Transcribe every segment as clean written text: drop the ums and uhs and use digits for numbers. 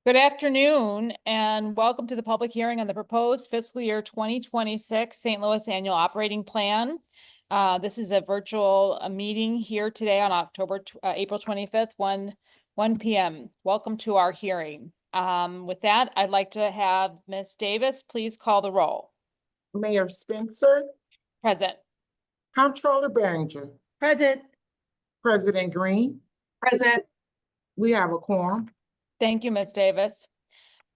Good afternoon and welcome to the public hearing on the proposed fiscal year 2026 St. Louis Annual Operating Plan. This is a virtual meeting here today on April 25th, 1 p.m. Welcome to our hearing. With that, I'd like to have Ms. Davis please call the roll. Mayor Spencer, Present. Comptroller Behringer, Present. President Green. Present. We have a quorum. Thank you, Ms. Davis.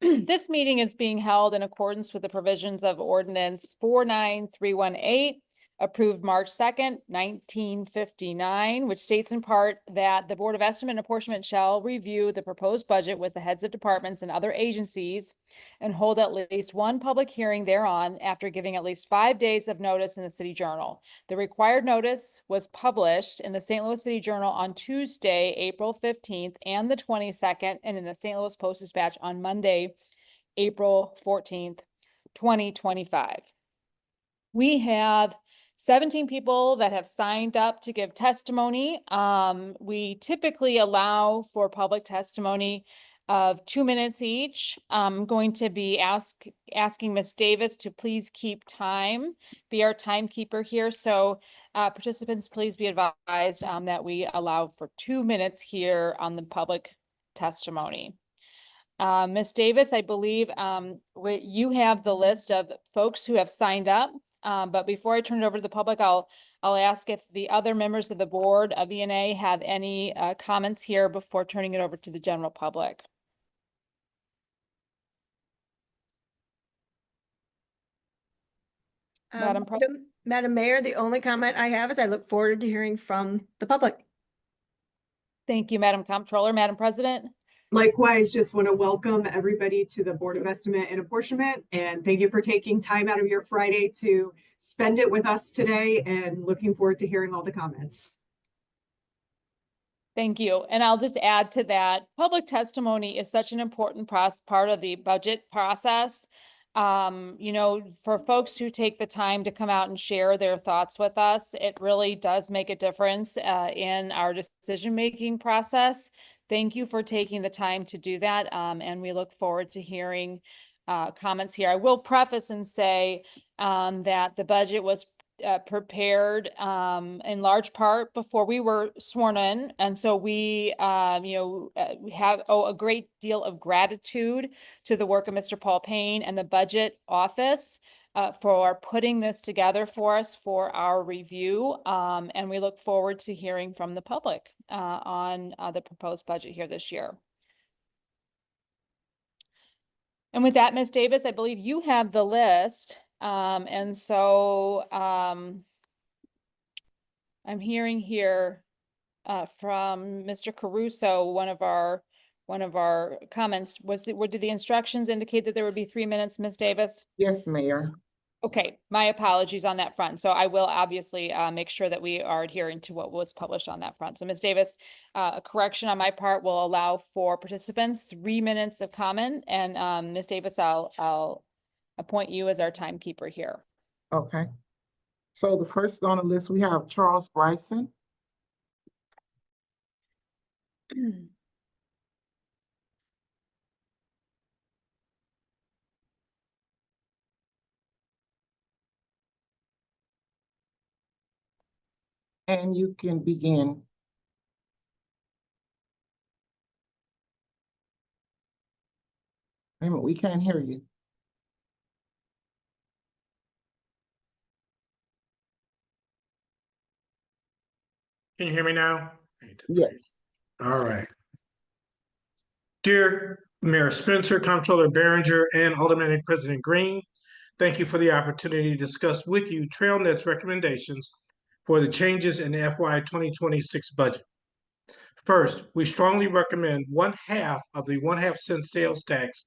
This meeting is being held in accordance with the provisions of Ordinance 49318, approved March 2nd, 1959, which states in part that the Board of Estimate and Apportionment shall review the proposed budget with the heads of departments and other agencies and hold at least one public hearing thereon after giving at least 5 days of notice in the City Journal. The required notice was published in the St. Louis City Journal on Tuesday, April 15th and the 22nd, and in the St. Louis Post-Dispatch on Monday, April 14th, 2025. We have 17 people that have signed up to give testimony. We typically allow for public testimony of 2 minutes each. I'm going to be asking Ms. Davis to please keep time, be our timekeeper here. So participants, please be advised that we allow for 2 minutes here on the public testimony. Ms. Davis, I believe you have the list of folks who have signed up. But before I turn it over to the public, I'll ask if the other members of the board of ENA have any comments here before turning it over to the general public. Madam Mayor, the only comment I have is I look forward to hearing from the public. Thank you, Madam Comptroller. Madam President. Likewise, just want to welcome everybody to the Board of Estimate and Apportionment, and thank you for taking time out of your Friday to spend it with us today, and looking forward to hearing all the comments. Thank you. And I'll just add to that, public testimony is such an important part of the budget process. For folks who take the time to come out and share their thoughts with us, it really does make a difference in our decision-making process. Thank you for taking the time to do that, and we look forward to hearing comments here. I will preface and say that the budget was prepared in large part before we were sworn in, and so we have a great deal of gratitude to the work of Mr. Paul Payne and the budget office for putting this together for us for our review, and we look forward to hearing from the public on the proposed budget here this year. And with that, Ms. Davis, I believe you have the list. And so I'm hearing here from Mr. Caruso, one of our comments did the instructions indicate that there would be 3 minutes, Ms. Davis? Yes, Mayor. Okay, my apologies on that front. So I will obviously make sure that we are adhering to what was published on that front. So Ms. Davis, a correction on my part will allow for participants 3 minutes of comment, and Ms. Davis, I'll appoint you as our timekeeper here. Okay. So the first on the list, we have Charles Bryson. And you can begin. Wait a minute, we can't hear you. Can you hear me now? Yes. All right. Dear Mayor Spencer, Comptroller Behringer, and Alderman President Green, thank you for the opportunity to discuss with you TrailNet's recommendations for the changes in the FY 2026 budget. First, we strongly recommend 1/2 of the 1/2 cent sales tax,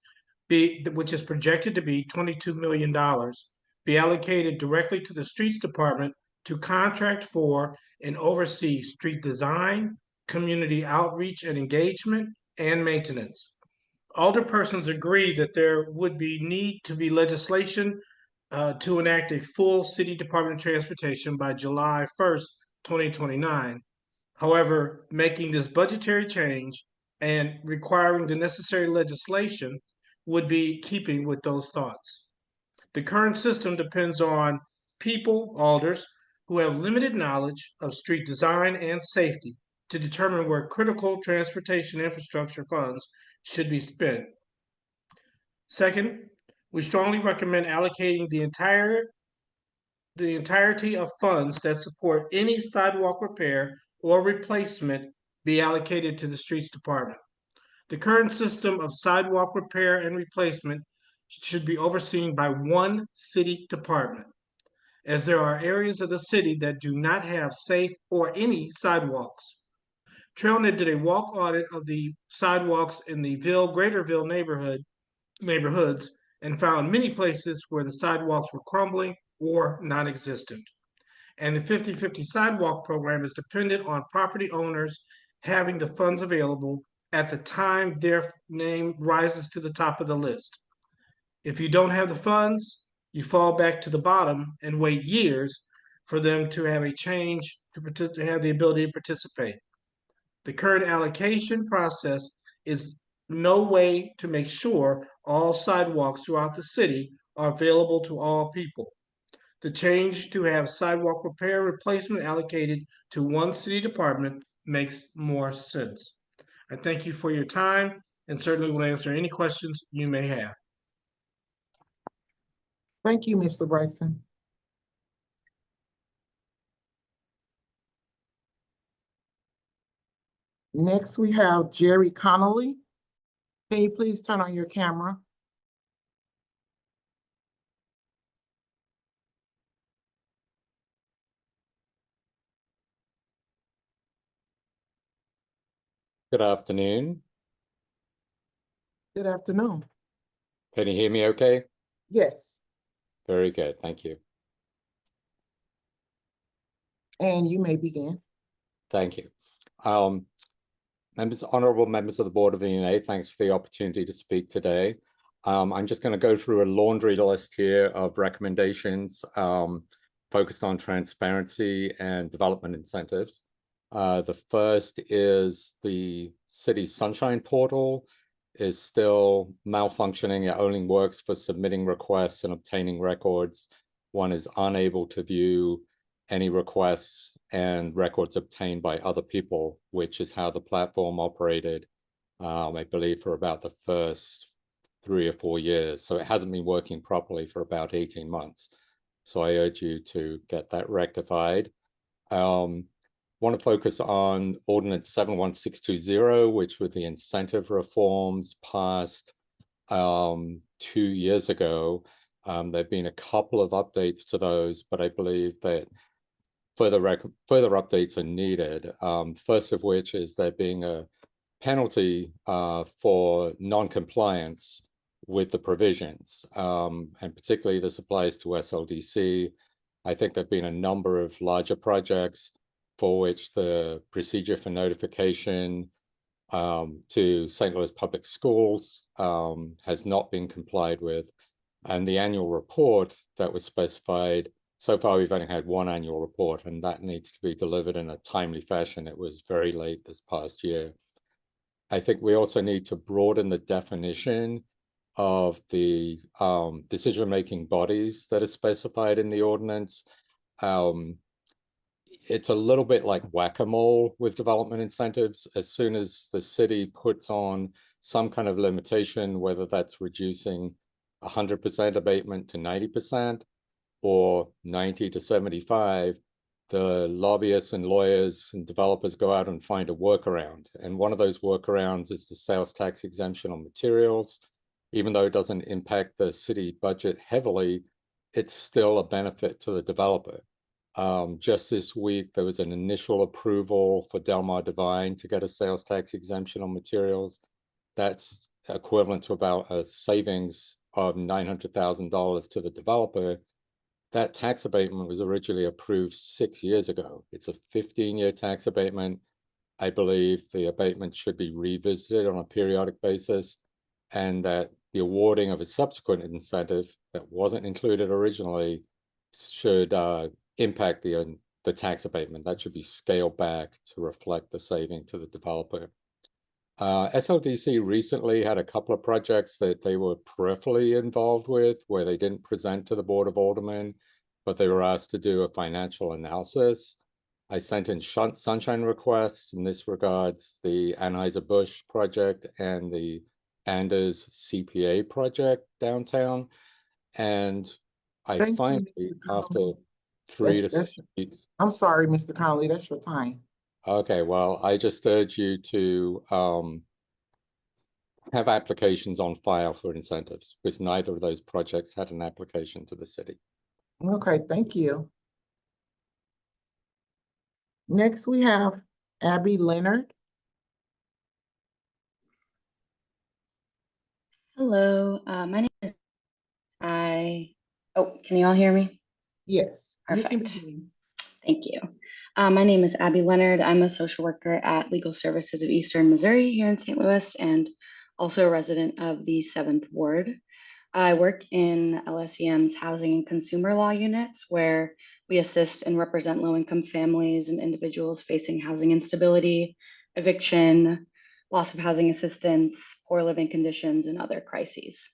which is projected to be $22 million, be allocated directly to the Streets Department to contract for and oversee street design, community outreach and engagement, and maintenance. Alderpersons agree that there would need to be legislation to enact a full City Department of Transportation by July 1st, 2029. However, making this budgetary change and requiring the necessary legislation would be keeping with those thoughts. The current system depends on people, alders, who have limited knowledge of street design and safety to determine where critical transportation infrastructure funds should be spent. Second, we strongly recommend allocating the entirety of funds that support any sidewalk repair or replacement be allocated to the streets department. The current system of sidewalk repair and replacement should be overseen by one city department, as there are areas of the city that do not have safe or any sidewalks. TrailNet did a walk audit of the sidewalks in the Greaterville neighborhoods and found many places where the sidewalks were crumbling or non-existent. And the 50-50 sidewalk program is dependent on property owners having the funds available at the time their name rises to the top of the list. If you don't have the funds, you fall back to the bottom and wait years for them to have a change to have the ability to participate. The current allocation process is no way to make sure all sidewalks throughout the city are available to all people. The change to have sidewalk repair and replacement allocated to one city department makes more sense. I thank you for your time and certainly will answer any questions you may have. Thank you, Mr. Bryson. Next, we have Jerry Connelly. Can you please turn on your camera? Good afternoon. Good afternoon. Can you hear me okay? Yes, Very good, thank you. and you may begin. Thank you. Honorable members of the Board of E&A, thanks for the opportunity to speak today. I'm just going to go through a laundry list here of recommendations focused on transparency and development incentives. The first is the city sunshine portal is still malfunctioning. It only works for submitting requests and obtaining records. One is unable to view any requests and records obtained by other people, which is how the platform operated, I believe, for about the first 3 or 4 years. So it hasn't been working properly for about 18 months. So I urge you to get that rectified. Want to focus on Ordinance 71620, which were the incentive reforms passed 2 years ago. There have been a couple of updates to those, but I believe that further updates are needed. First of which is there being a penalty for non-compliance with the provisions, and particularly this applies to SLDC. I think there have been a number of larger projects for which the procedure for notification to St. Louis Public Schools has not been complied with. And the annual report that was specified, so far we've only had one annual report, and that needs to be delivered in a timely fashion. It was very late this past year. I think we also need to broaden the definition of the decision-making bodies that are specified in the ordinance. It's a little bit like whack-a-mole with development incentives. As soon as the city puts on some kind of limitation, whether that's reducing 100% abatement to 90% or 90 to 75, the lobbyists and lawyers and developers go out and find a workaround. And one of those workarounds is the sales tax exemption on materials. Even though it doesn't impact the city budget heavily, it's still a benefit to the developer. Just this week, there was an initial approval for Delmar Divine to get a sales tax exemption on materials. That's equivalent to about a savings of $900,000 to the developer. That tax abatement was originally approved 6 years ago. It's a 15-year tax abatement. I believe the abatement should be revisited on a periodic basis, and that the awarding of a subsequent incentive that wasn't included originally should impact the tax abatement. That should be scaled back to reflect the saving to the developer. SLDC recently had a couple of projects that they were peripherally involved with where they didn't present to the Board of Aldermen, but they were asked to do a financial analysis. I sent in sunshine requests in this regards, the Anheuser-Busch project and the Anders CPA project downtown. And I Thank you, finally, Mr. after Connelly. 3 to That's- 6 weeks, I'm sorry, Mr. Connelly, that's your time. okay, well, I just urge you to have applications on file for incentives, because neither of those projects had an application to the city. Okay, thank you. Next, we have Abby Leonard. Hello, my name is can you all hear me? Yes, you can Perfect. begin. Thank you. My name is Abby Leonard. I'm a social worker at Legal Services of Eastern Missouri here in St. Louis and also a resident of the 7th Ward. I work in LSEM's housing and consumer law units where we assist and represent low-income families and individuals facing housing instability, eviction, loss of housing assistance, poor living conditions, and other crises.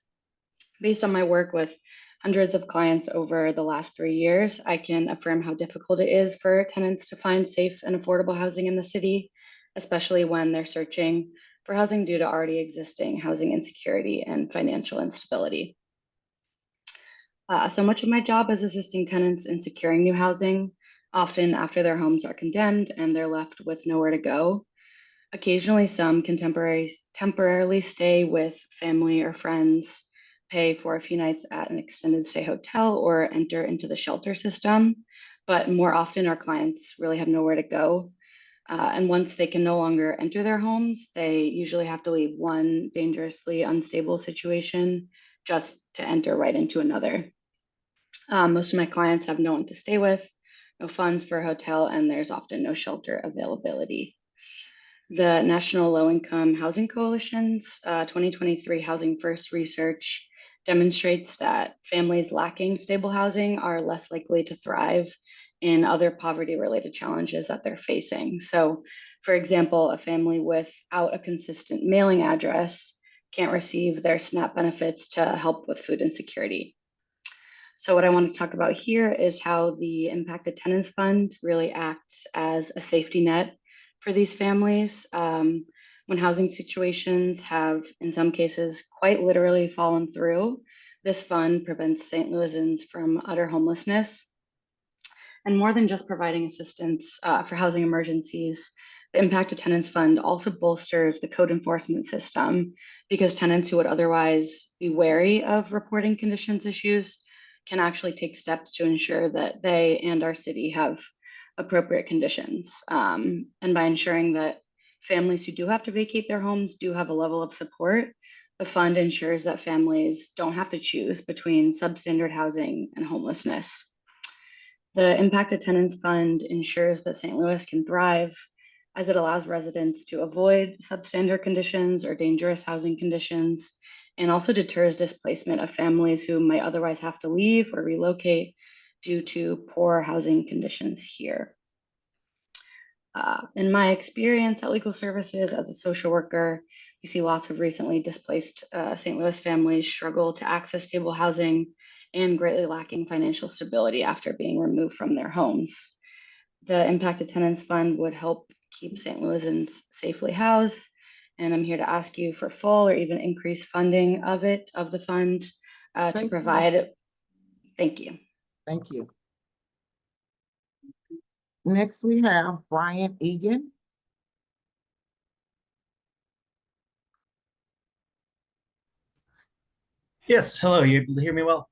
Based on my work with hundreds of clients over the last 3 years, I can affirm how difficult it is for tenants to find safe and affordable housing in the city, especially when they're searching for housing due to already existing housing insecurity and financial instability. So much of my job is assisting tenants in securing new housing, often after their homes are condemned and they're left with nowhere to go. Occasionally, some can temporarily stay with family or friends, pay for a few nights at an extended stay hotel, or enter into the shelter system. But more often, our clients really have nowhere to go. And once they can no longer enter their homes, they usually have to leave one dangerously unstable situation just to enter right into another. Most of my clients have no one to stay with, no funds for a hotel, and there's often no shelter availability. The National Low-Income Housing Coalition's 2023 Housing First research demonstrates that families lacking stable housing are less likely to thrive in other poverty-related challenges that they're facing. So, for example, a family without a consistent mailing address can't receive their SNAP benefits to help with food insecurity. So what I want to talk about here is how the Impacted Tenants Fund really acts as a safety net for these families. When housing situations have, in some cases, quite literally fallen through, this fund prevents St. Louisans from utter homelessness. And more than just providing assistance for housing emergencies, the Impacted Tenants Fund also bolsters the code enforcement system because tenants who would otherwise be wary of reporting conditions issues can actually take steps to ensure that they and our city have appropriate conditions. And by ensuring that families who do have to vacate their homes do have a level of support, the fund ensures that families don't have to choose between substandard housing and homelessness. The Impacted Tenants Fund ensures that St. Louis can thrive as it allows residents to avoid substandard conditions or dangerous housing conditions, and also deters displacement of families who might otherwise have to leave or relocate due to poor housing conditions here. In my experience at Legal Services as a social worker, we see lots of recently displaced St. Louis families struggle to access stable housing and greatly lacking financial stability after being removed from their homes. The Impacted Tenants Fund would help keep St. Louisans safely housed, and I'm here to ask you for full or even increased funding of the fund to provide it. Thank you. Thank you. Next, we have Brian Egan. Yes, hello, you able to hear me well?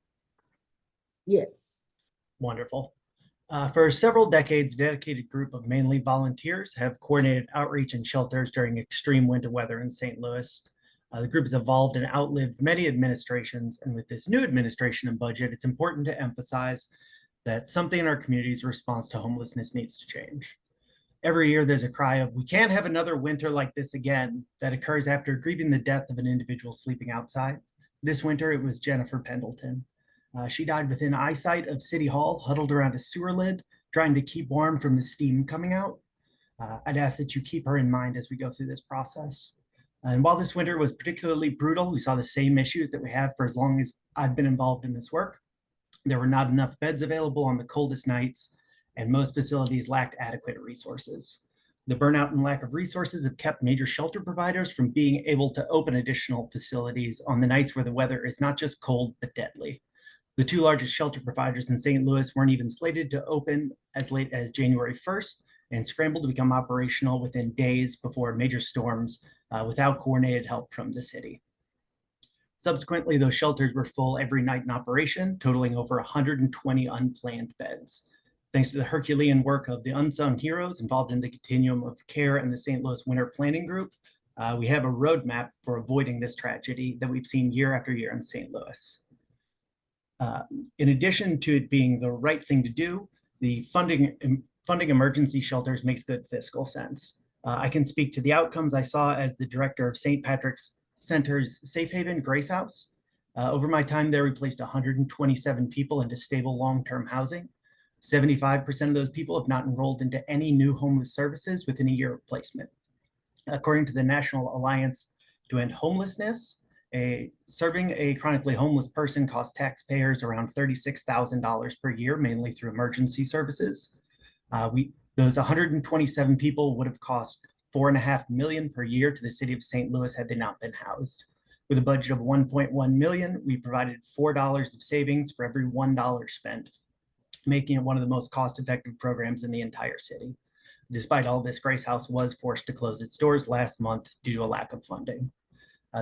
Yes. Wonderful. For several decades, a dedicated group of mainly volunteers have coordinated outreach and shelters during extreme winter weather in St. Louis. The group has evolved and outlived many administrations, and with this new administration and budget, it's important to emphasize that something in our community's response to homelessness needs to change. Every year there's a cry of, we can't have another winter like this again, that occurs after grieving the death of an individual sleeping outside. This winter, it was Jennifer Pendleton. She died within eyesight of City Hall, huddled around a sewer lid, trying to keep warm from the steam coming out. I'd ask that you keep her in mind as we go through this process. And while this winter was particularly brutal, we saw the same issues that we have for as long as I've been involved in this work. There were not enough beds available on the coldest nights, and most facilities lacked adequate resources. The burnout and lack of resources have kept major shelter providers from being able to open additional facilities on the nights where the weather is not just cold, but deadly. The two largest shelter providers in St. Louis weren't even slated to open as late as January 1st and scrambled to become operational within days before major storms without coordinated help from the city. Subsequently, those shelters were full every night in operation, totaling over 120 unplanned beds. Thanks to the Herculean work of the unsung heroes involved in the continuum of care and the St. Louis Winter Planning Group, we have a roadmap for avoiding this tragedy that we've seen year after year in St. Louis. In addition to it being the right thing to do, the funding emergency shelters makes good fiscal sense. I can speak to the outcomes I saw as the director of St. Patrick's Center's Safe Haven Grace House. Over my time there, we placed 127 people into stable long-term housing. 75% of those people have not enrolled into any new homeless services within a year of placement. According to the National Alliance to End Homelessness, serving a chronically homeless person costs taxpayers around $36,000 per year, mainly through emergency services. Those 127 people would have cost $4.5 million per year to the city of St. Louis had they not been housed. With a budget of $1.1 million, we provided $4 of savings for every $1 spent, making it one of the most cost-effective programs in the entire city. Despite all this, Grace House was forced to close its doors last month due to a lack of funding.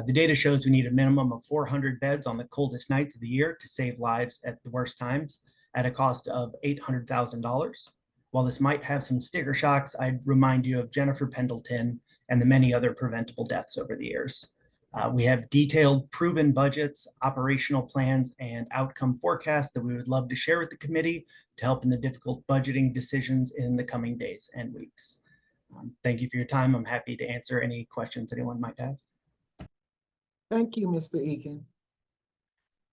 The data shows we need a minimum of 400 beds on the coldest nights of the year to save lives at the worst times at a cost of $800,000. While this might have some sticker shocks, I'd remind you of Jennifer Pendleton and the many other preventable deaths over the years. We have detailed, proven budgets, operational plans, and outcome forecasts that we would love to share with the committee to help in the difficult budgeting decisions in the coming days and weeks. Thank you for your time. I'm happy to answer any questions anyone might have. Thank you, Mr. Egan.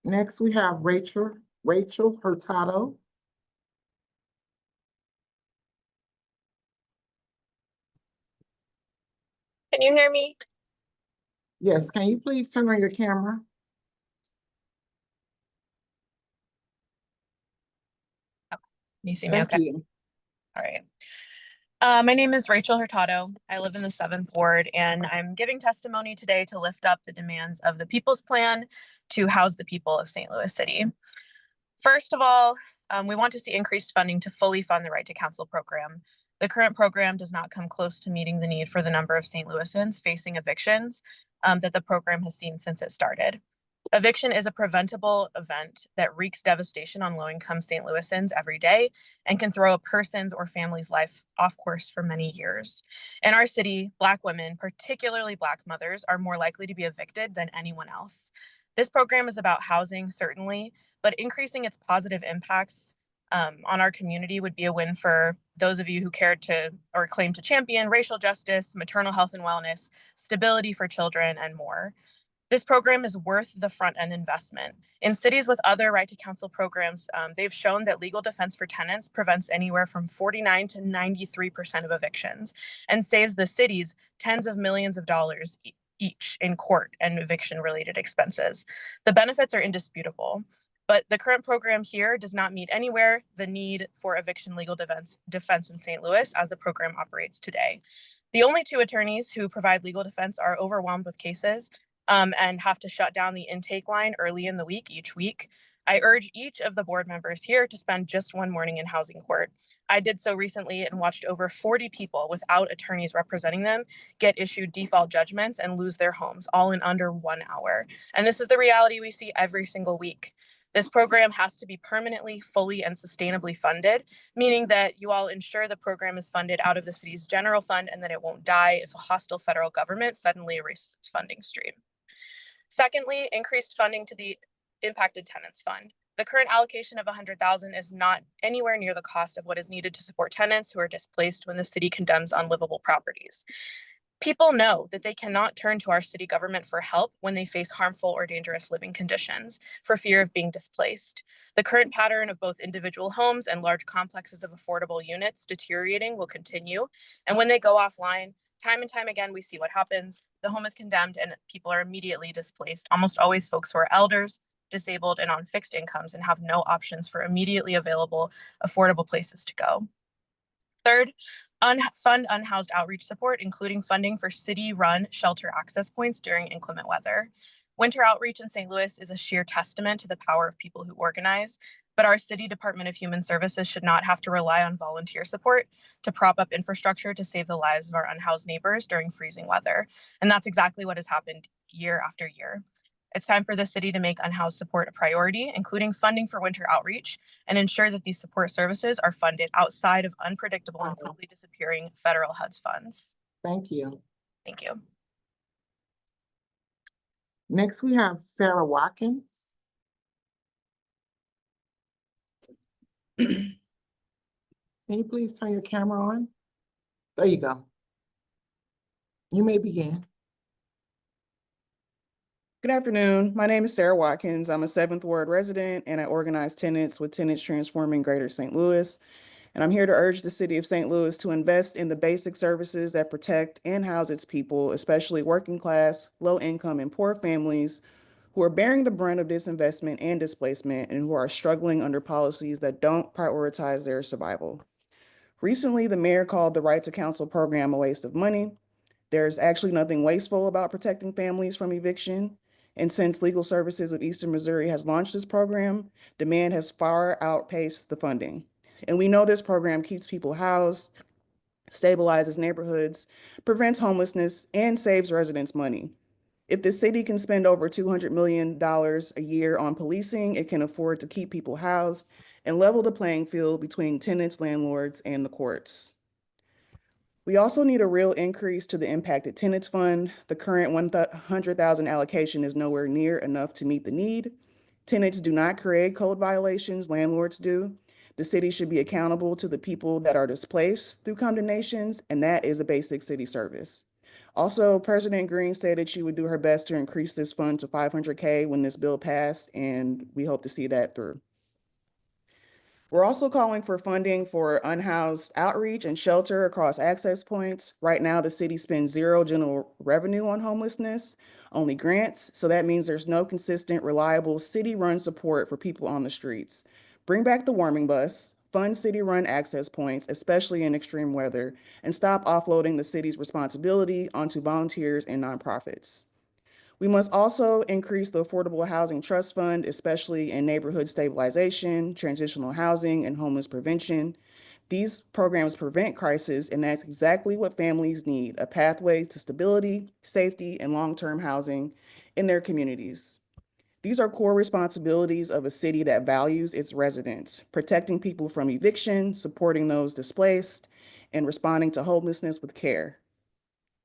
Next, we have Rachel Herertado. Can you hear me? Yes, can you please turn on your camera? Can you see me Thank okay? you. All right. My name is Rachel Herertado. I live in the 7th Ward, and I'm giving testimony today to lift up the demands of the People's Plan to house the people of St. Louis City. First of all, we want to see increased funding to fully fund the Right to Counsel program. The current program does not come close to meeting the need for the number of St. Louisans facing evictions that the program has seen since it started. Eviction is a preventable event that wreaks devastation on low-income St. Louisans every day and can throw a person's or family's life off course for many years. In our city, Black women, particularly Black mothers, are more likely to be evicted than anyone else. This program is about housing, certainly, but increasing its positive impacts on our community would be a win for those of you who cared to or claim to champion racial justice, maternal health and wellness, stability for children, and more. This program is worth the front-end investment. In cities with other Right to Counsel programs, they've shown that legal defense for tenants prevents anywhere from 49 to 93% of evictions and saves the cities tens of millions of dollars each in court and eviction-related expenses. The benefits are indisputable, but the current program here does not meet anywhere the need for eviction legal defense in St. Louis as the program operates today. The only two attorneys who provide legal defense are overwhelmed with cases and have to shut down the intake line early in the week each week. I urge each of the board members here to spend just one morning in housing court. I did so recently and watched over 40 people without attorneys representing them get issued default judgments and lose their homes, all in under 1 hour. And this is the reality we see every single week. This program has to be permanently, fully, and sustainably funded, meaning that you all ensure the program is funded out of the city's general fund and that it won't die if a hostile federal government suddenly erases its funding stream. Secondly, increased funding to the Impacted Tenants Fund. The current allocation of $100,000 is not anywhere near the cost of what is needed to support tenants who are displaced when the city condemns unlivable properties. People know that they cannot turn to our city government for help when they face harmful or dangerous living conditions for fear of being displaced. The current pattern of both individual homes and large complexes of affordable units deteriorating will continue. And when they go offline, time and time again, we see what happens. the home is condemned and people are immediately displaced, almost always folks who are elders, disabled, and on fixed incomes and have no options for immediately available, affordable places to go. Third, fund unhoused outreach support, including funding for city-run shelter access points during inclement weather. Winter outreach in St. Louis is a sheer testament to the power of people who organize, but our city Department of Human Services should not have to rely on volunteer support to prop up infrastructure to save the lives of our unhoused neighbors during freezing weather. And that's exactly what has happened year after year. It's time for the city to make unhoused support a priority, including funding for winter outreach, and ensure that these support services are funded outside of unpredictable and totally disappearing federal HUD funds. Thank you. Thank you. Next, we have Sarah Watkins. Can you please turn your camera on? There you go. You may begin. Good afternoon. My name is Sarah Watkins. I'm a 7th Ward resident and I organize tenants with Tenants Transforming Greater St. Louis. And I'm here to urge the city of St. Louis to invest in the basic services that protect and house its people, especially working class, low income, and poor families who are bearing the brunt of disinvestment and displacement and who are struggling under policies that don't prioritize their survival. Recently, the mayor called the Right to Counsel program a waste of money. There's actually nothing wasteful about protecting families from eviction. And since Legal Services of Eastern Missouri has launched this program, demand has far outpaced the funding. And we know this program keeps people housed, stabilizes neighborhoods, prevents homelessness, and saves residents money. If the city can spend over $200 million a year on policing, it can afford to keep people housed and level the playing field between tenants, landlords, and the courts. We also need a real increase to the Impacted Tenants Fund. The current $100,000 allocation is nowhere near enough to meet the need. Tenants do not create code violations, landlords do. The city should be accountable to the people that are displaced through condemnations, and that is a basic city service. Also, President Green stated she would do her best to increase this fund to $500K when this bill passed, and we hope to see that through. We're also calling for funding for unhoused outreach and shelter across access points. Right now, the city spends zero general revenue on homelessness, only grants. So that means there's no consistent, reliable city-run support for people on the streets. Bring back the warming bus, fund city-run access points, especially in extreme weather, and stop offloading the city's responsibility onto volunteers and nonprofits. We must also increase the Affordable Housing Trust Fund, especially in neighborhood stabilization, transitional housing, and homeless prevention. These programs prevent crisis, and that's exactly what families need, a pathway to stability, safety, and long-term housing in their communities. These are core responsibilities of a city that values its residents, protecting people from eviction, supporting those displaced, and responding to homelessness with care.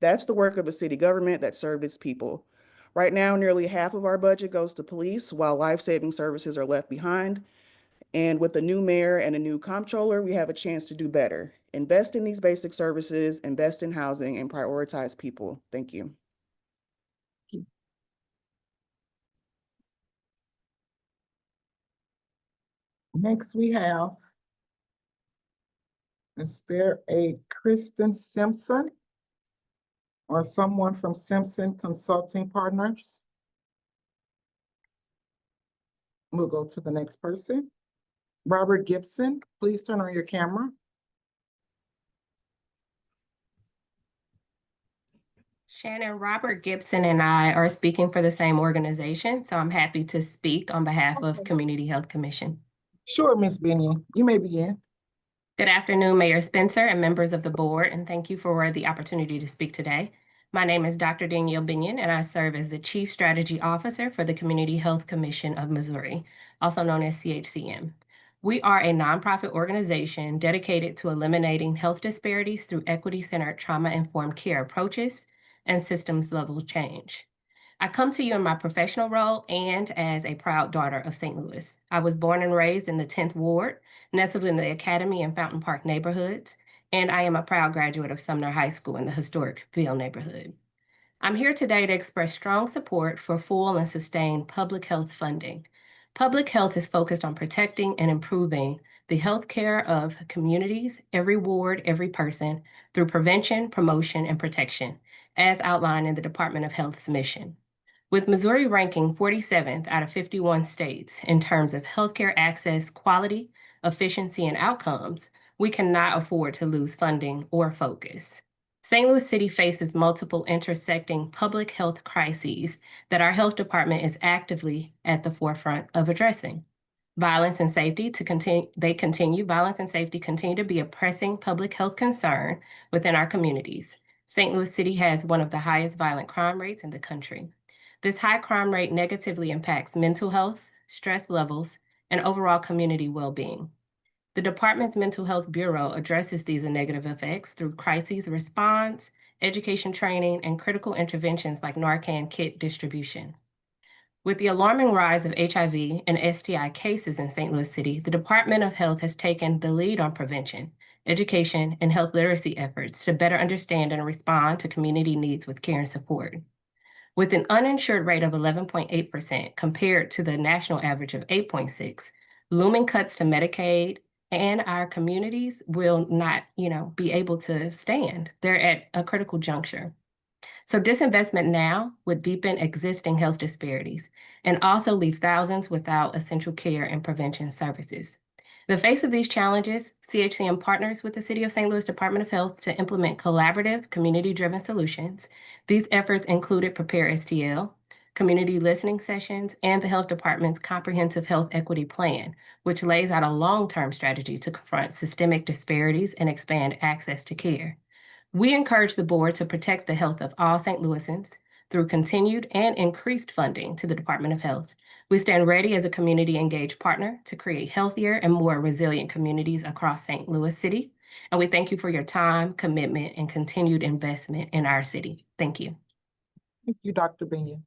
That's the work of a city government that served its people. Right now, nearly half of our budget goes to police while life-saving services are left behind. And with a new mayor and a new comptroller, we have a chance to do better. Invest in these basic services, invest in housing, and prioritize people. Thank you. Next, we have, is there a Kristen Simpson or someone from Simpson Consulting Partners? We'll go to the next person. Robert Gibson, please turn on your camera. Shannon, Robert Gibson and I are speaking for the same organization, so I'm happy to speak on behalf of Community Health Commission. Sure, Ms. Bingan, you may begin. Good afternoon, Mayor Spencer and members of the board, and thank you for the opportunity to speak today. My name is Dr. Danielle Bingan, and I serve as the Chief Strategy Officer for the Community Health Commission of Missouri, also known as CHCM. We are a nonprofit organization dedicated to eliminating health disparities through equity-centered trauma-informed care approaches and systems-level change. I come to you in my professional role and as a proud daughter of St. Louis. I was born and raised in the 10th Ward, nestled in the Academy and Fountain Park neighborhoods, and I am a proud graduate of Sumner High School in the historic Ville neighborhood. I'm here today to express strong support for full and sustained public health funding. Public health is focused on protecting and improving the healthcare of communities, every ward, every person, through prevention, promotion, and protection, as outlined in the Department of Health's mission. With Missouri ranking 47th out of 51 states in terms of healthcare access, quality, efficiency, and outcomes, we cannot afford to lose funding or focus. St. Louis City faces multiple intersecting public health crises that our health department is actively at the forefront of addressing. Violence and safety continue to be a pressing public health concern within our communities. St. Louis City has one of the highest violent crime rates in the country. This high crime rate negatively impacts mental health, stress levels, and overall community well-being. The department's Mental Health Bureau addresses these negative effects through crises response, education training, and critical interventions like Narcan kit distribution. With the alarming rise of HIV and STI cases in St. Louis City, the Department of Health has taken the lead on prevention, education, and health literacy efforts to better understand and respond to community needs with care and support. With an uninsured rate of 11.8% compared to the national average of 8.6%, looming cuts to Medicaid and our communities will not, be able to stand. They're at a critical juncture. So disinvestment now would deepen existing health disparities and also leave thousands without essential care and prevention services. In the face of these challenges, CHCM partners with the City of St. Louis Department of Health to implement collaborative, community-driven solutions. These efforts included Prepare STL, community listening sessions, and the Health Department's Comprehensive Health Equity Plan, which lays out a long-term strategy to confront systemic disparities and expand access to care. We encourage the board to protect the health of all St. Louisans through continued and increased funding to the Department of Health. We stand ready as a community-engaged partner to create healthier and more resilient communities across St. Louis City. And we thank you for your time, commitment, and continued investment in our city. Thank you. Thank you, Dr. Bingan.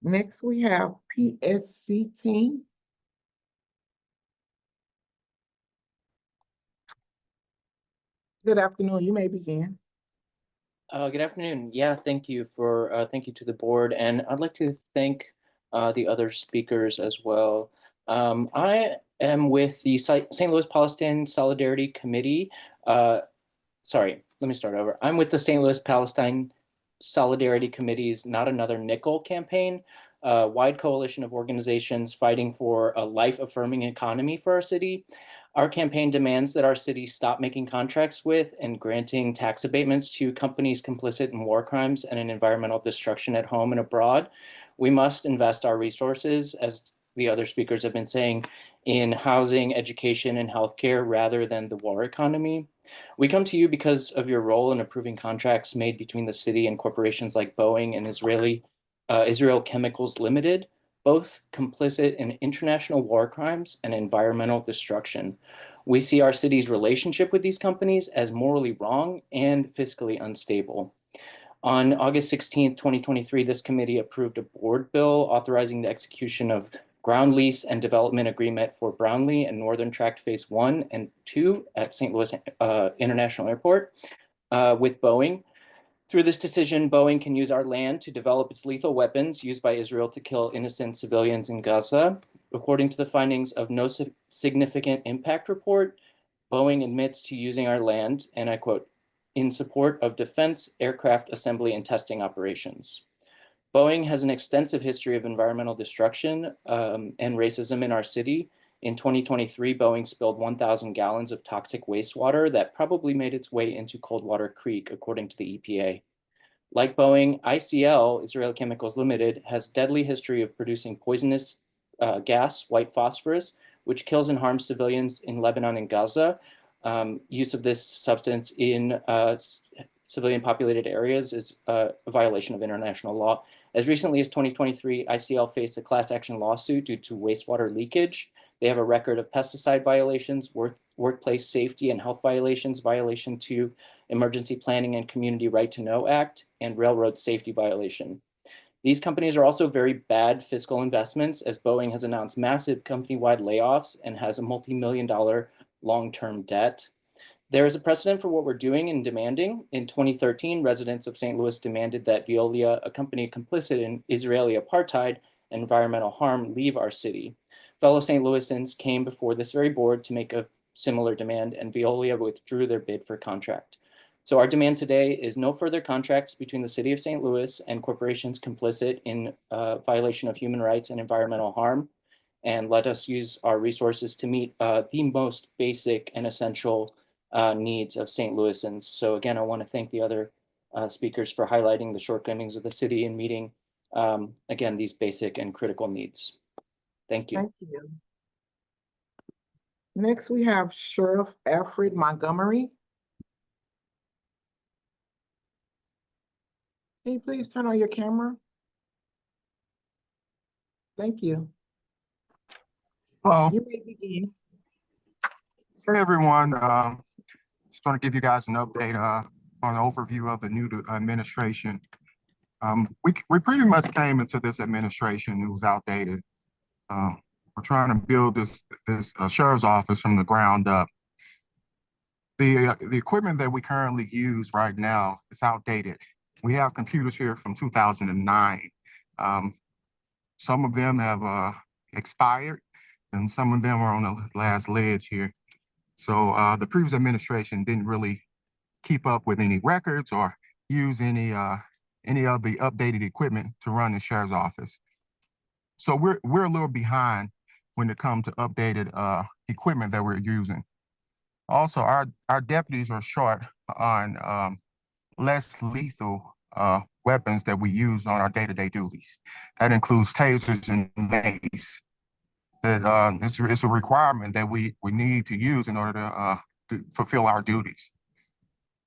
Next, we have PSC Team. Good afternoon. You may begin. Good afternoon. Yeah, thank you to the board, and I'd like to thank the other speakers as well. I am with the St. Louis Palestine Solidarity Committee. Sorry, let me start over. I'm with the St. Louis Palestine Solidarity Committee's Not Another Nickel campaign, a wide coalition of organizations fighting for a life-affirming economy for our city. Our campaign demands that our city stop making contracts with and granting tax abatements to companies complicit in war crimes and in environmental destruction at home and abroad. We must invest our resources, as the other speakers have been saying, in housing, education, and healthcare rather than the war economy. We come to you because of your role in approving contracts made between the city and corporations like Boeing and Israel Chemicals Limited, both complicit in international war crimes and environmental destruction. We see our city's relationship with these companies as morally wrong and fiscally unstable. On August 16th, 2023, this committee approved a board bill authorizing the execution of ground lease and development agreement for Brownlee and Northern Tract Phase 1 and 2 at St. Louis International Airport with Boeing. Through this decision, Boeing can use our land to develop its lethal weapons used by Israel to kill innocent civilians in Gaza. According to the findings of No Significant Impact Report, Boeing admits to using our land, and I quote, in support of defense, aircraft assembly, and testing operations. Boeing has an extensive history of environmental destruction and racism in our city. In 2023, Boeing spilled 1,000 gallons of toxic wastewater that probably made its way into Coldwater Creek, according to the EPA. Like Boeing, ICL, Israel Chemicals Limited, has deadly history of producing poisonous gas, white phosphorus, which kills and harms civilians in Lebanon and Gaza. Use of this substance in civilian populated areas is a violation of international law. As recently as 2023, ICL faced a class action lawsuit due to wastewater leakage. They have a record of pesticide violations, workplace safety and health violations, violation to Emergency Planning and Community Right to Know Act, and railroad safety violation. These companies are also very bad fiscal investments, as Boeing has announced massive company-wide layoffs and has a multi-million-dollar long-term debt. There is a precedent for what we're doing and demanding. In 2013, residents of St. Louis demanded that Veolia, a company complicit in Israeli apartheid and environmental harm, leave our city. fellow St. Louisans came before this very board to make a similar demand, and Veolia withdrew their bid for contract. So our demand today is no further contracts between the city of St. Louis and corporations complicit in violation of human rights and environmental harm. And let us use our resources to meet the most basic and essential needs of St. Louisans. So again, I want to thank the other speakers for highlighting the shortcomings of the city in meeting, again, these basic and critical needs. Thank you. Thank you. Next, we have Sheriff Alfred Montgomery. Can you please turn on your camera? Thank you. Hello. You may begin. Hey, everyone. Just want to give you guys an update on an overview of the new administration. We pretty much came into this administration, it was outdated. We're trying to build this sheriff's office from the ground up. The equipment that we currently use right now is outdated. We have computers here from 2009. Some of them have expired, and some of them are on the last ledge here. So the previous administration didn't really keep up with any records or use any of the updated equipment to run the sheriff's office. So we're a little behind when it comes to updated equipment that we're using. Also, our deputies are short on less lethal weapons that we use on our day-to-day duties. That includes tasers and mace. That it's a requirement that we need to use in order to fulfill our duties.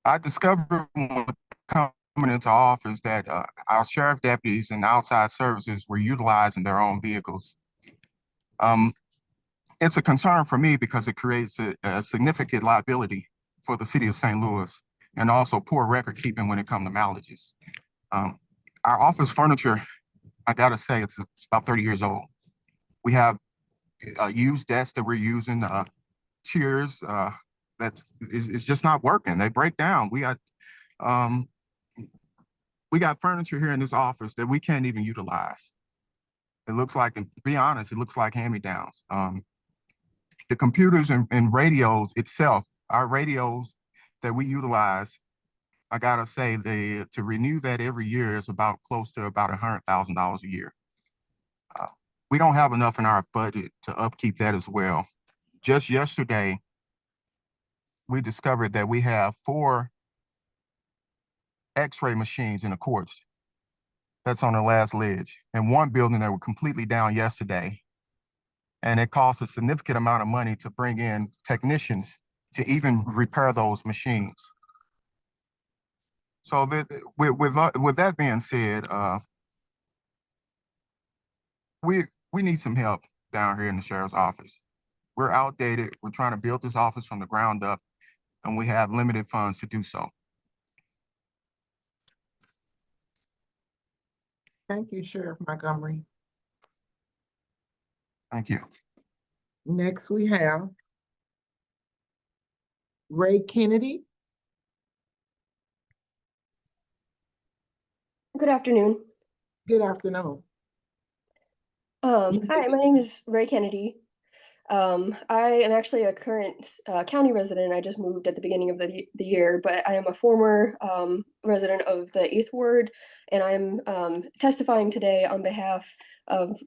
I discovered when coming into office that our sheriff deputies and outside services were utilizing their own vehicles. It's a concern for me because it creates a significant liability for the city of St. Louis, and also poor record keeping when it comes to mileages. Our office furniture, I gotta say, it's about 30 years old. We have used desks that we're using, chairs it's just not working. They break down. We got furniture here in this office that we can't even utilize. It looks like, and to be honest, it looks like hand-me-downs. The computers and radios itself, our radios that we utilize, I gotta say, to renew that every year is close to about $100,000 a year. We don't have enough in our budget to upkeep that as well. Just yesterday, we discovered that we have 4 X-ray machines in the courts. That's on the last ledge. And 1 building that were completely down yesterday. And it costs a significant amount of money to bring in technicians to even repair those machines. So with that being said, we need some help down here in the sheriff's office. We're outdated. We're trying to build this office from the ground up, and we have limited funds to do so. Thank you, Sheriff Montgomery. Thank you. Next, we have Ray Kennedy. Good afternoon. Good afternoon. Hi, my name is Ray Kennedy. I am actually a current county resident. I just moved at the beginning of the year, but I am a former resident of the 8th Ward, and I'm testifying today on behalf of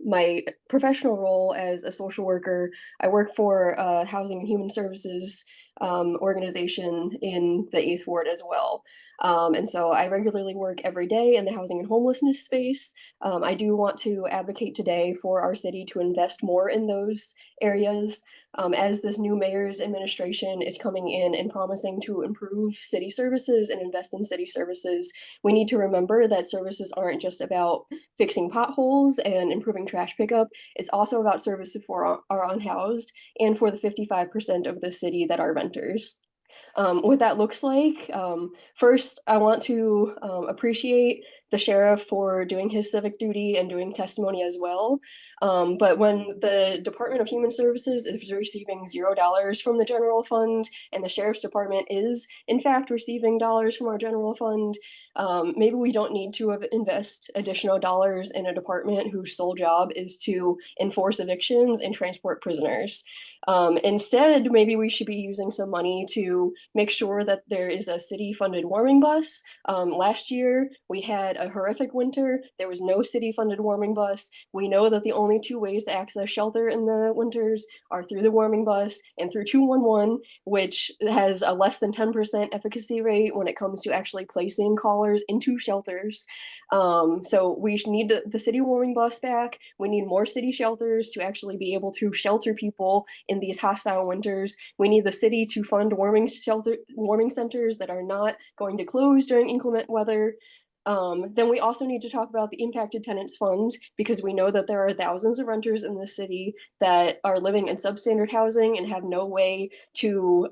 my professional role as a social worker. I work for a Housing and Human Services organization in the 8th Ward as well. And so I regularly work every day in the housing and homelessness space. I do want to advocate today for our city to invest more in those areas. As this new mayor's administration is coming in and promising to improve city services and invest in city services, we need to remember that services aren't just about fixing potholes and improving trash pickup. It's also about services for our unhoused and for the 55% of the city that are renters. What that looks like. First, I want to appreciate the sheriff for doing his civic duty and doing testimony as well. But when the Department of Human Services is receiving $0 from the general fund, and the sheriff's department is in fact receiving dollars from our general fund, maybe we don't need to invest additional dollars in a department whose sole job is to enforce evictions and transport prisoners. Instead, maybe we should be using some money to make sure that there is a city-funded warming bus. Last year, we had a horrific winter. There was no city-funded warming bus. We know that the only two ways to access shelter in the winters are through the warming bus and through 211, which has a less than 10% efficacy rate when it comes to actually placing callers into shelters. So we need the city warming bus back. We need more city shelters to actually be able to shelter people in these hostile winters. We need the city to fund warming centers that are not going to close during inclement weather. Then we also need to talk about the Impacted Tenants Fund, because we know that there are thousands of renters in the city that are living in substandard housing and have no way to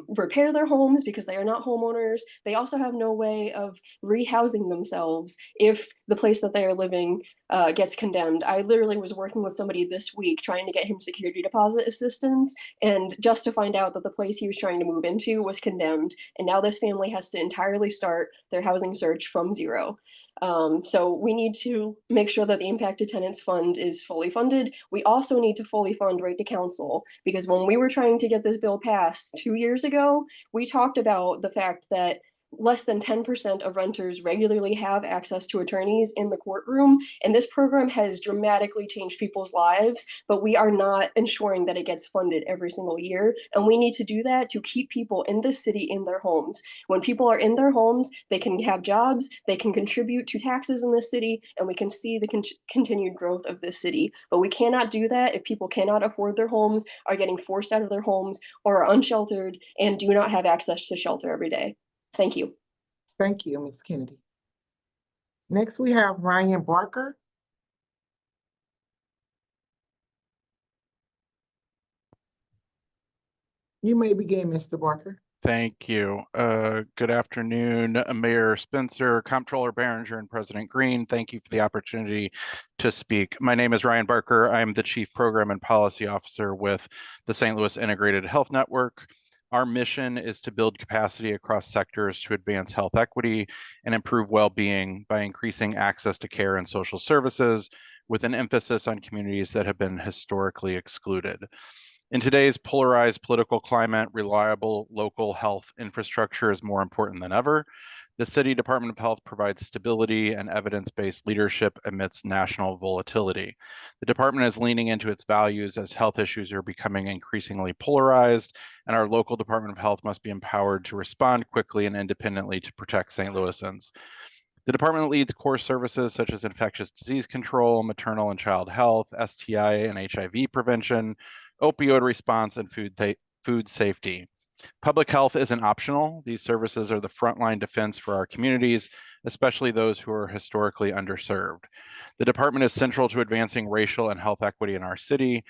repair their homes because they are not homeowners. They also have no way of rehousing themselves if the place that they are living gets condemned. I literally was working with somebody this week trying to get him security deposit assistance, and just to find out that the place he was trying to move into was condemned, and now this family has to entirely start their housing search from zero. So we need to make sure that the Impacted Tenants Fund is fully funded. We also need to fully fund Right to Counsel, because when we were trying to get this bill passed 2 years ago, we talked about the fact that less than 10% of renters regularly have access to attorneys in the courtroom. And this program has dramatically changed people's lives, but we are not ensuring that it gets funded every single year. And we need to do that to keep people in this city in their homes. When people are in their homes, they can have jobs, they can contribute to taxes in this city, and we can see the continued growth of this city. But we cannot do that if people cannot afford their homes, are getting forced out of their homes, or are unsheltered and do not have access to shelter every day. Thank you. Thank you, Ms. Kennedy. Next, we have Ryan Barker. You may begin, Mr. Barker. Thank you. Good afternoon, Mayor Spencer, Comptroller Behringer, and President Green. Thank you for the opportunity to speak. My name is Ryan Barker. I'm the Chief Program and Policy Officer with the St. Louis Integrated Health Network. Our mission is to build capacity across sectors to advance health equity and improve well-being by increasing access to care and social services, with an emphasis on communities that have been historically excluded. In today's polarized political climate, reliable local health infrastructure is more important than ever. The City Department of Health provides stability and evidence-based leadership amidst national volatility. The department is leaning into its values as health issues are becoming increasingly polarized, and our local Department of Health must be empowered to respond quickly and independently to protect St. Louisans. The department leads core services such as infectious disease control, maternal and child health, STI and HIV prevention, opioid response, and food safety. Public health isn't optional. These services are the frontline defense for our communities, especially those who are historically underserved. The department is central to advancing racial and health equity in our city,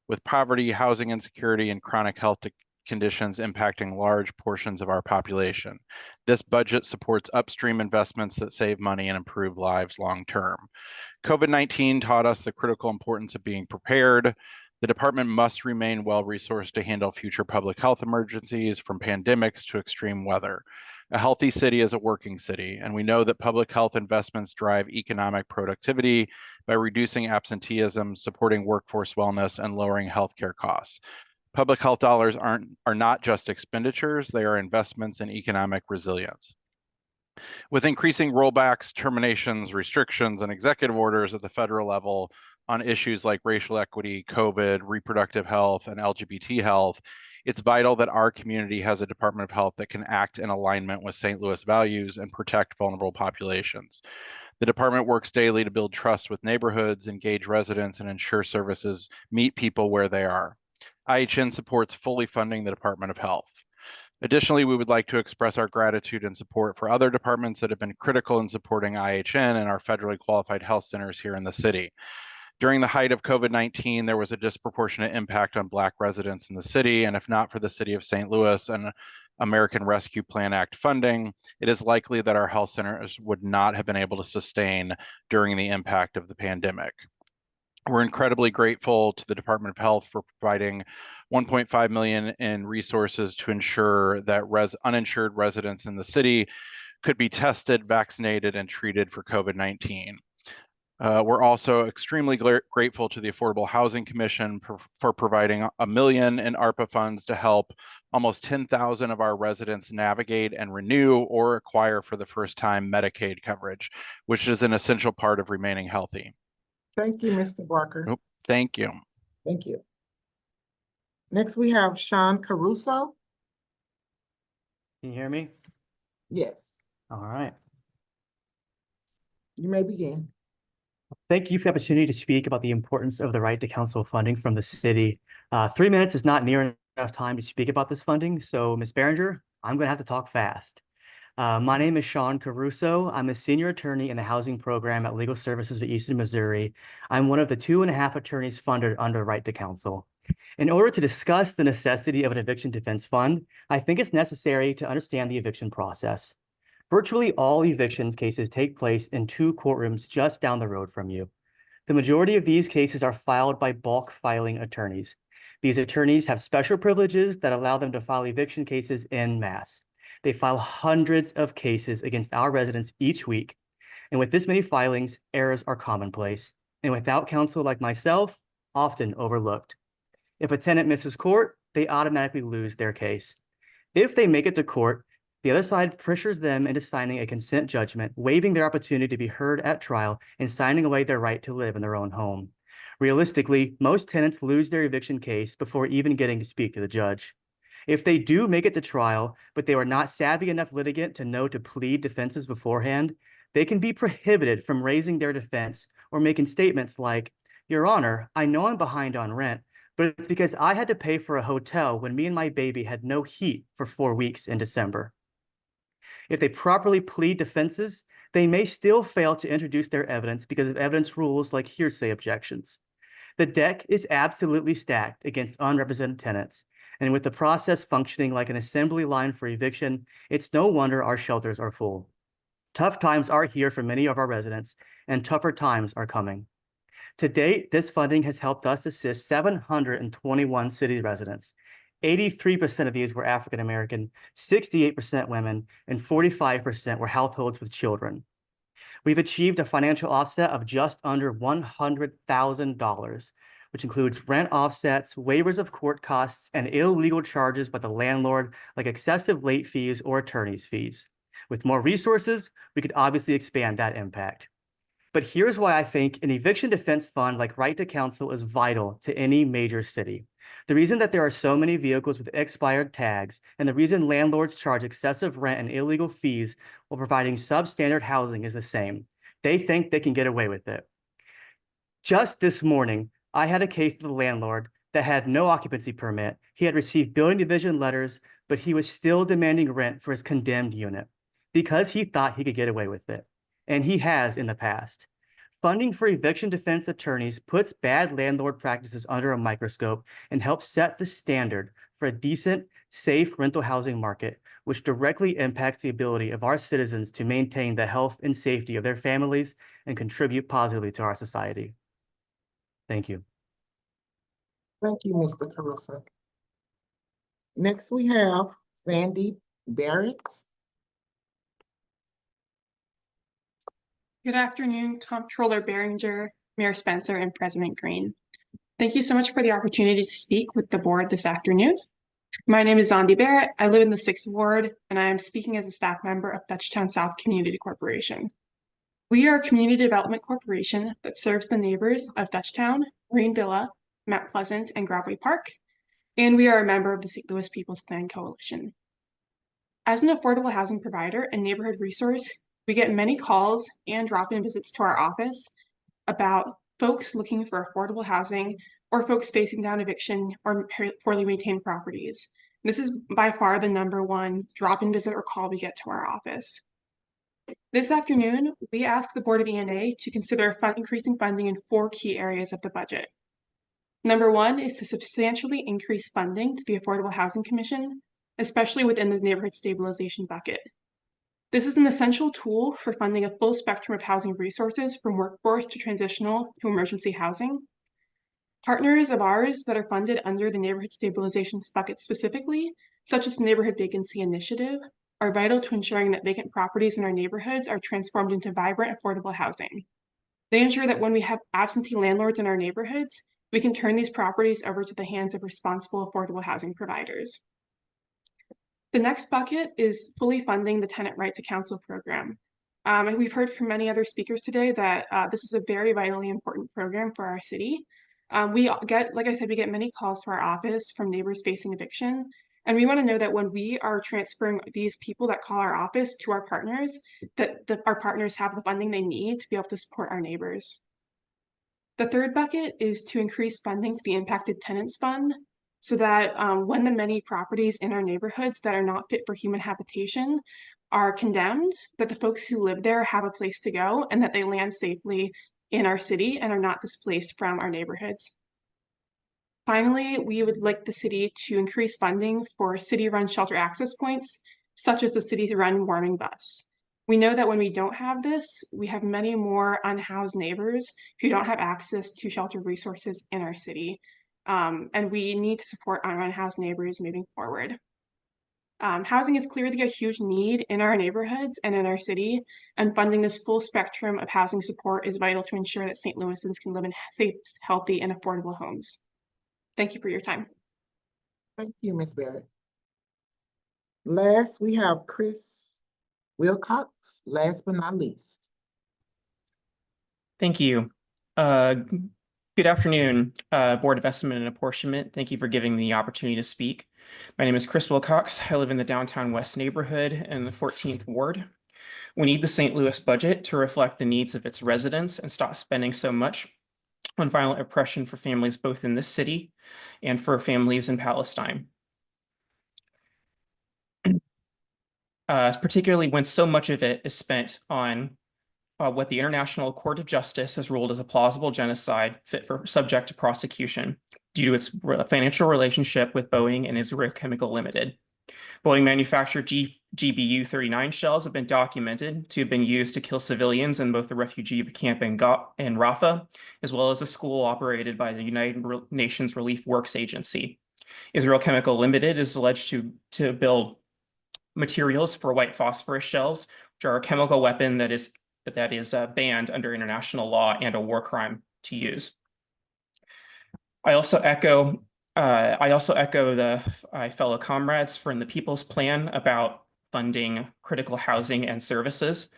with poverty, housing insecurity, and chronic health conditions impacting large portions of our population. This budget supports upstream investments that save money and improve lives long term. COVID-19 taught us the critical importance of being prepared. The department must remain well-resourced to handle future public health emergencies, from pandemics to extreme weather. A healthy city is a working city, and we know that public health investments drive economic productivity by reducing absenteeism, supporting workforce wellness, and lowering healthcare costs. Public health dollars are not just expenditures, they are investments in economic resilience. With increasing rollbacks, terminations, restrictions, and executive orders at the federal level on issues like racial equity, COVID, reproductive health, and LGBT health, it's vital that our community has a Department of Health that can act in alignment with St. Louis values and protect vulnerable populations. The department works daily to build trust with neighborhoods, engage residents, and ensure services meet people where they are. IHN supports fully funding the Department of Health. Additionally, we would like to express our gratitude and support for other departments that have been critical in supporting IHN and our federally qualified health centers here in the city. During the height of COVID-19, there was a disproportionate impact on Black residents in the city, and if not for the city of St. Louis and American Rescue Plan Act funding, it is likely that our health centers would not have been able to sustain during the impact of the pandemic. We're incredibly grateful to the Department of Health for providing $1.5 million in resources to ensure that uninsured residents in the city could be tested, vaccinated, and treated for COVID-19. We're also extremely grateful to the Affordable Housing Commission for providing $1 million in ARPA funds to help almost 10,000 of our residents navigate and renew or acquire for the first time Medicaid coverage, which is an essential part of remaining healthy. Thank you, Mr. Barker. Thank you. Thank you. Next, we have Sean Caruso. Can you hear me? Yes, All right. you may begin. Thank you for the opportunity to speak about the importance of the right to counsel funding from the city. 3 minutes is not near enough time to speak about this funding, so Ms. Berenger, I'm going to have to talk fast. My name is Sean Caruso. I'm a senior attorney in the housing program at Legal Services of Eastern Missouri. I'm one of the 2.5 attorneys funded under Right to Counsel. In order to discuss the necessity of an eviction defense fund, I think it's necessary to understand the eviction process. Virtually all evictions cases take place in 2 courtrooms just down the road from you. The majority of these cases are filed by bulk filing attorneys. These attorneys have special privileges that allow them to file eviction cases en masse. They file hundreds of cases against our residents each week. And with this many filings, errors are commonplace. And without counsel like myself, often overlooked. If a tenant misses court, they automatically lose their case. If they make it to court, the other side pressures them into signing a consent judgment, waiving their opportunity to be heard at trial and signing away their right to live in their own home. Realistically, most tenants lose their eviction case before even getting to speak to the judge. If they do make it to trial, but they are not savvy enough litigant to know to plead defenses beforehand, they can be prohibited from raising their defense or making statements like, "Your Honor, I know I'm behind on rent, but it's because I had to pay for a hotel when me and my baby had no heat for 4 weeks in December." If they properly plead defenses, they may still fail to introduce their evidence because of evidence rules like hearsay objections. The deck is absolutely stacked against unrepresented tenants, and with the process functioning like an assembly line for eviction, it's no wonder our shelters are full. Tough times are here for many of our residents, and tougher times are coming. To date, this funding has helped us assist 721 city residents. 83% of these were African American, 68% women, and 45% were households with children. We've achieved a financial offset of just under $100,000, which includes rent offsets, waivers of court costs, and illegal charges by the landlord, like excessive late fees or attorney's fees. With more resources, we could obviously expand that impact. But here's why I think an eviction defense fund like Right to Counsel is vital to any major city. The reason that there are so many vehicles with expired tags, and the reason landlords charge excessive rent and illegal fees while providing substandard housing is the same. They think they can get away with it. Just this morning, I had a case with a landlord that had no occupancy permit. He had received building division letters, but he was still demanding rent for his condemned unit because he thought he could get away with it. And he has in the past. Funding for eviction defense attorneys puts bad landlord practices under a microscope and helps set the standard for a decent, safe rental housing market, which directly impacts the ability of our citizens to maintain the health and safety of their families and contribute positively to our society. Thank you. Thank you, Mr. Caruso. Next, we have Sandy Barrett. Good afternoon, Comptroller Berenger, Mayor Spencer, and President Green. Thank you so much for the opportunity to speak with the board this afternoon. My name is Sandy Barrett. I live in the 6th Ward, and I am speaking as a staff member of Dutchtown South Community Corporation. We are a community development corporation that serves the neighbors of Dutchtown, Green Villa, Mount Pleasant, and Groveway Park, and we are a member of the St. Louis People's Plan Coalition. As an affordable housing provider and neighborhood resource, we get many calls and drop-in visits to our office about folks looking for affordable housing or folks facing down eviction or poorly maintained properties. This is by far the #1 drop-in visit or call we get to our office. This afternoon, we asked the Board of E&A to consider increasing funding in 4 key areas of the budget. #1 is to substantially increase funding to the Affordable Housing Commission especially within the neighborhood stabilization bucket. This is an essential tool for funding a full spectrum of housing resources from workforce to transitional to emergency housing. Partners of ours that are funded under the neighborhood stabilization bucket specifically, such as the Neighborhood Vacancy Initiative, are vital to ensuring that vacant properties in our neighborhoods are transformed into vibrant, affordable housing. They ensure that when we have absentee landlords in our neighborhoods, we can turn these properties over to the hands of responsible, affordable housing providers. The next bucket is fully funding the Tenant Right to Counsel program. We've heard from many other speakers today that this is a very vitally important program for our city. We get, like I said, we get many calls to our office from neighbors facing eviction. And we want to know that when we are transferring these people that call our office to our partners, that our partners have the funding they need to be able to support our neighbors. The third bucket is to increase funding to the Impacted Tenants Fund, so that when the many properties in our neighborhoods that are not fit for human habitation are condemned, that the folks who live there have a place to go and that they land safely in our city and are not displaced from our neighborhoods. Finally, we would like the city to increase funding for city-run shelter access points, such as the city-run warming bus. We know that when we don't have this, we have many more unhoused neighbors who don't have access to shelter resources in our city. And we need to support our unhoused neighbors moving forward. Housing is clearly a huge need in our neighborhoods and in our city, and funding this full spectrum of housing support is vital to ensure that St. Louisans can live in safe, healthy, and affordable homes. Thank you for your time. Thank you, Ms. Barrett. Last, we have Chris Wilcox, last but not least. Thank you. Good afternoon, Board of Estimate and Apportionment. Thank you for giving me the opportunity to speak. My name is Chris Wilcox. I live in the downtown West neighborhood in the 14th Ward. We need the St. Louis budget to reflect the needs of its residents and stop spending so much on violent oppression for families both in this city and for families in Palestine. Particularly when so much of it is spent on what the International Court of Justice has ruled as a plausible genocide fit for subject to prosecution due to its financial relationship with Boeing and Israel Chemical Limited. Boeing manufactured GBU-39 shells have been documented to have been used to kill civilians in both the refugee camp in Rafah, as well as a school operated by the United Nations Relief Works Agency. Israel Chemical Limited is alleged to build materials for white phosphorus shells, which are a chemical weapon that is banned under international law and a war crime to use. I also echo my fellow comrades from the People's Plan about funding critical housing and services.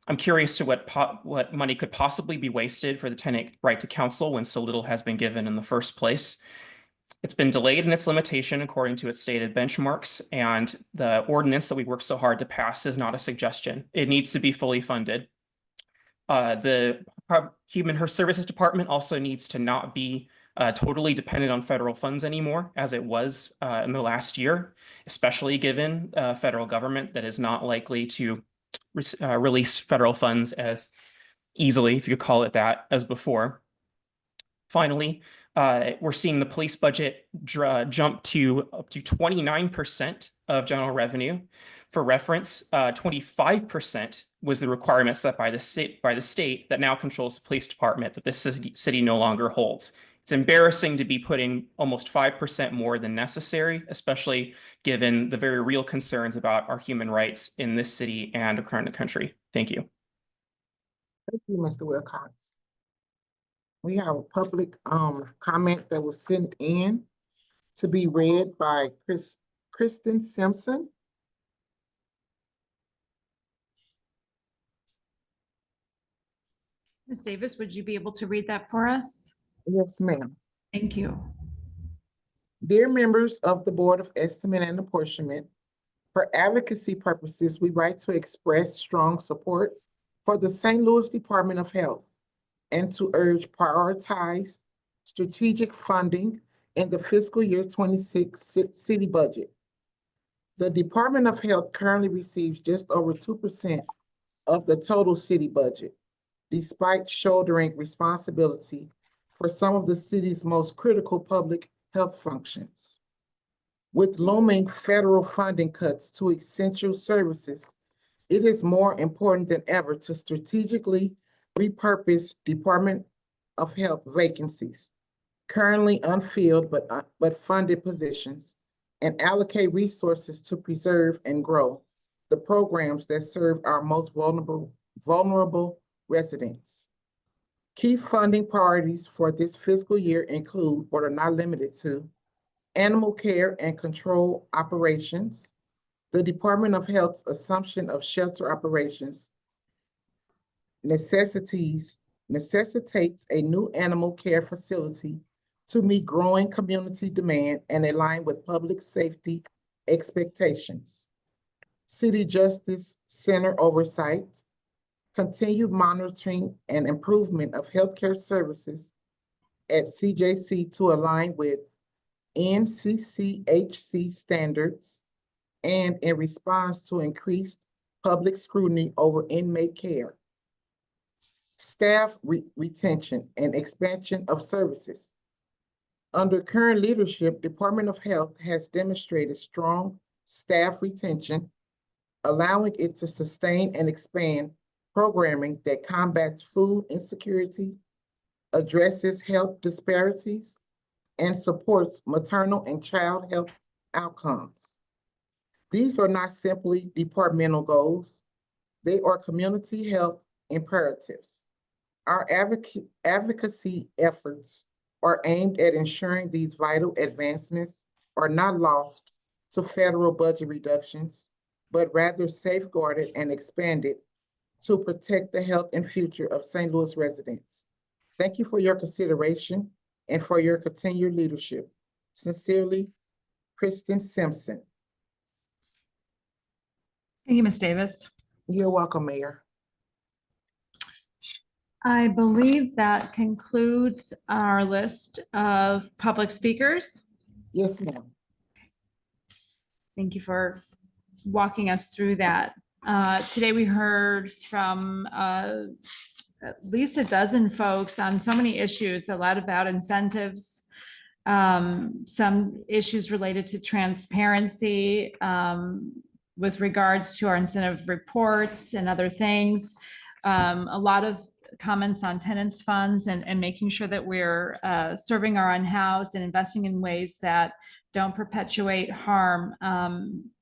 I'm curious to what money could possibly be wasted for the tenant right to counsel when so little has been given in the first place. It's been delayed in its limitation according to its stated benchmarks, and the ordinance that we worked so hard to pass is not a suggestion. It needs to be fully funded. The Human Services Department also needs to not be totally dependent on federal funds anymore, as it was in the last year, especially given federal government that is not likely to release federal funds as easily, if you could call it that, as before. Finally, we're seeing the police budget jump to up to 29% of general revenue. For reference, 25% was the requirement set by the state that now controls the police department that this city no longer holds. It's embarrassing to be putting almost 5% more than necessary, especially given the very real concerns about our human rights in this city and around the country. Thank you. Thank you, Mr. Wilcox. We have a public comment that was sent in to be read by Kristen Simpson. Ms. Davis, would you be able to read that for us? Yes, ma'am. Thank you. Dear members of the Board of Estimate and Apportionment, for advocacy purposes, we write to express strong support for the St. Louis Department of Health and to urge prioritized strategic funding in the fiscal year 26 city budget. The Department of Health currently receives just over 2% of the total city budget, despite shouldering responsibility for some of the city's most critical public health functions. With looming federal funding cuts to essential services, it is more important than ever to strategically repurpose Department of Health vacancies, currently unfilled but funded positions, and allocate resources to preserve and grow the programs that serve our most vulnerable residents. Key funding priorities for this fiscal year include, but are not limited to, animal care and control operations, the Department of Health's assumption of shelter operations necessitates a new animal care facility to meet growing community demand and align with public safety expectations. City Justice Center oversight, continued monitoring and improvement of healthcare services at CJC to align with NCCHC standards, and in response to increased public scrutiny over inmate care. Staff retention and expansion of services. Under current leadership, Department of Health has demonstrated strong staff retention, allowing it to sustain and expand programming that combats food insecurity, addresses health disparities, and supports maternal and child health outcomes. These are not simply departmental goals. They are community health imperatives. Our advocacy efforts are aimed at ensuring these vital advancements are not lost to federal budget reductions, but rather safeguarded and expanded to protect the health and future of St. Louis residents. Thank you for your consideration and for your continued leadership. Sincerely, Kristen Simpson. Thank you, Ms. Davis. You're welcome, Mayor. I believe that concludes our list of public speakers. Yes, ma'am. Thank you for walking us through that. Today we heard from at least a dozen folks on so many issues, a lot about incentives, some issues related to transparency with regards to our incentive reports and other things. A lot of comments on tenants funds and making sure that we're serving our unhoused and investing in ways that don't perpetuate harm.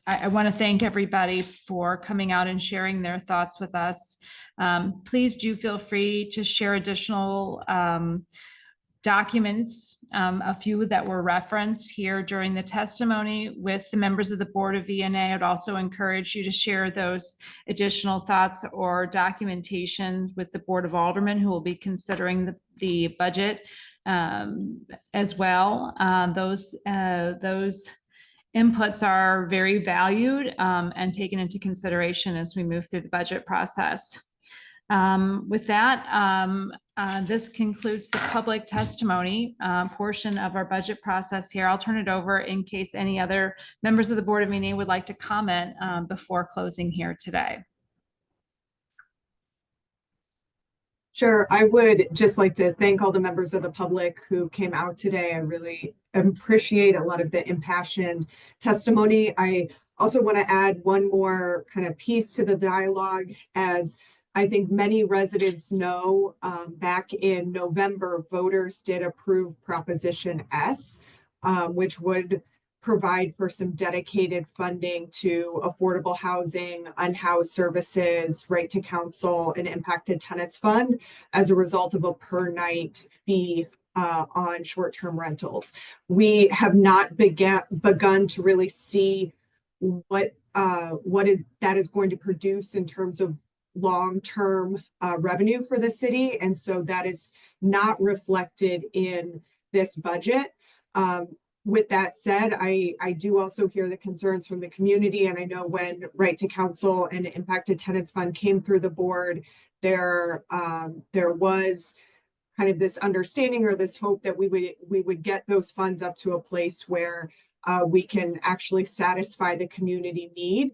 I want to thank everybody for coming out and sharing their thoughts with us. Please do feel free to share additional documents, a few that were referenced here during the testimony with the members of the Board of VNA. I'd also encourage you to share those additional thoughts or documentation with the Board of Aldermen, who will be considering the budget as well. Those inputs are very valued and taken into consideration as we move through the budget process. With that, this concludes the public testimony portion of our budget process here. I'll turn it over in case any other members of the Board of VNA would like to comment before closing here today. Sure. I would just like to thank all the members of the public who came out today. I really appreciate a lot of the impassioned testimony. I also want to add one more kind of piece to the dialogue. As I think many residents know, back in November, voters did approve Proposition S, which would provide for some dedicated funding to affordable housing, unhoused services, right to counsel, and impacted tenants fund as a result of a per night fee on short-term rentals. We have not begun to really see what that is going to produce in terms of long-term revenue for the city. And so that is not reflected in this budget. With that said, I do also hear the concerns from the community. And I know when Right to Counsel and Impacted Tenants Fund came through the board, there was kind of this understanding or this hope that we would get those funds up to a place where we can actually satisfy the community need.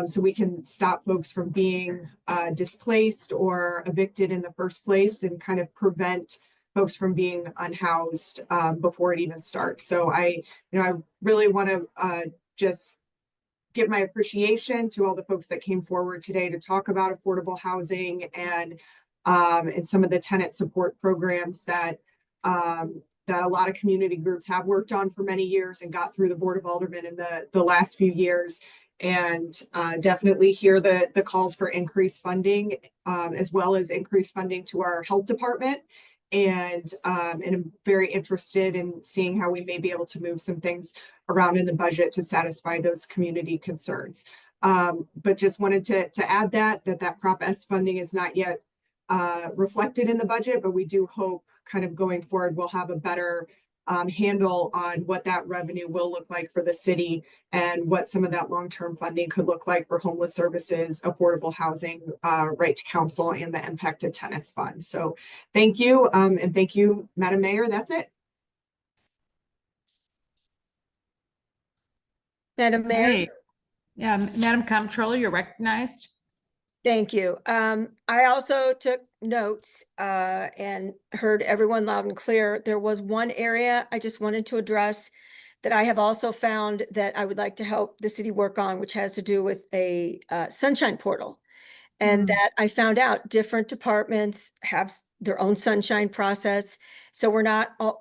So we can stop folks from being displaced or evicted in the first place and kind of prevent folks from being unhoused before it even starts. So I really want to just give my appreciation to all the folks that came forward today to talk about affordable housing and some of the tenant support programs that a lot of community groups have worked on for many years and got through the Board of Aldermen in the last few years. And definitely hear the calls for increased funding, as well as increased funding to our health department. And I'm very interested in seeing how we may be able to move some things around in the budget to satisfy those community concerns. But just wanted to add that Prop S funding is not yet reflected in the budget, but we do hope kind of going forward, we'll have a better handle on what that revenue will look like for the city and what some of that long-term funding could look like for homeless services, affordable housing, right to counsel, and the impacted tenants fund. So thank you. And thank you, Madam Mayor. That's it. Madam Mayor. Hey. Yeah, Madam Comptroller, you're recognized. Thank you. I also took notes and heard everyone loud and clear. There was one area I just wanted to address that I have also found that I would like to help the city work on, which has to do with a sunshine portal. And that I found out different departments have their own sunshine process. So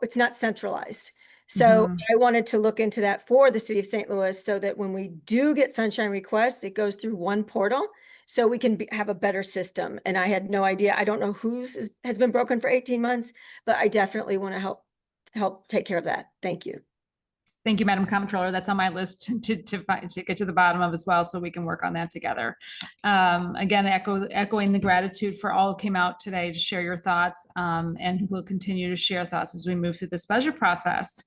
it's not centralized. So I wanted to look into that for the city of St. Louis so that when we do get sunshine requests, it goes through one portal so we can have a better system. And I had no idea. I don't know whose has been broken for 18 months, but I definitely want to help take care of that. Thank you. Thank you, Madam Comptroller. That's on my list to get to the bottom of as well, so we can work on that together. Again, echoing the gratitude for all who came out today to share your thoughts, and we'll continue to share thoughts as we move through this budget process.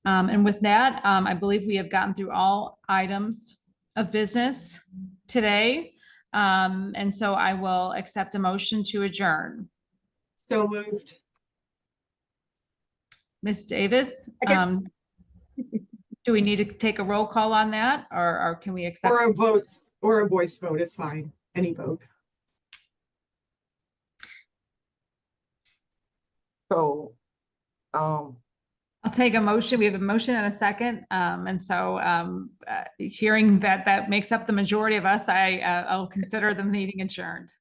And with that, I believe we have gotten through all items of business today. And so I will accept a motion to adjourn. So moved. Ms. Davis, do we need to take a roll call on that, or can we accept? Or a voice vote is fine. Any vote. So, I'll take a motion. We have a motion and a second. And so hearing that makes up the majority of us, I'll consider the meeting adjourned.